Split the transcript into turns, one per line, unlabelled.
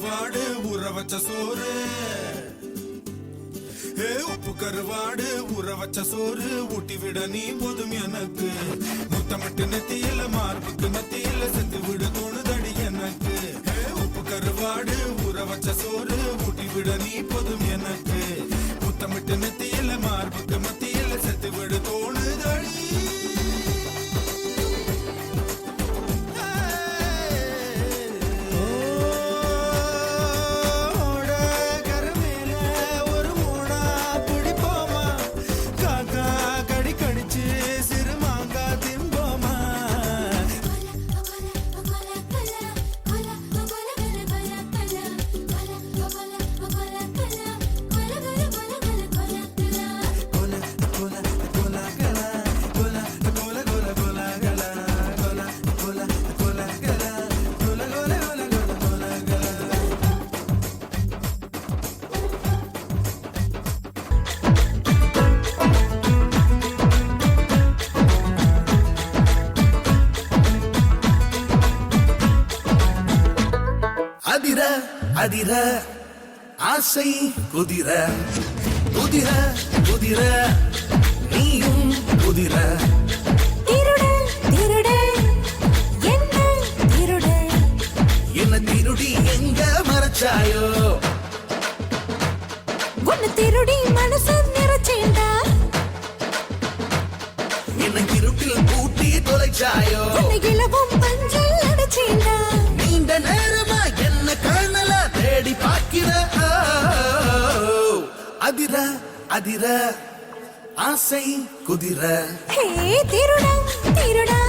கருவாடு ஊற வச்ச சோறு, உப்பு கருவாடு ஊற வச்ச சோறு ஊட்டி விட நீ போதும் எனக்கு. முத்தமிட்டு நெத்தியில மார்புக்கு நெத்தியில செத்து விட தோணுதடி எனக்கு. உப்பு கருவாடு ஊற வச்ச சோறு ஊட்டி விட நீ போதும் எனக்கு. முத்தமிட்டு நெத்தியில மார்புக்கு மத்தியில செத்து விட தோணுதடி.
அதிர அதிர ஆசை குதிர குதிர குதிர நீயும் குதிர.
திருட திருட என்ன திருட
என்ன திருடி எங்க மறைச்சாயோ?
உன்னை திருடி மனசு நிறைச்சேண்டா.
என்ன இருட்டில் பூட்டி தொலைச்சாயோ?
உன்னை இளவும் பஞ்சில் அடைச்சேண்டா.
நீண்ட நேரமா என்ன காணல தேடி பார்க்கிற. அதிர அதிர ஆசை குதிர.
ஹே திருடா திருடா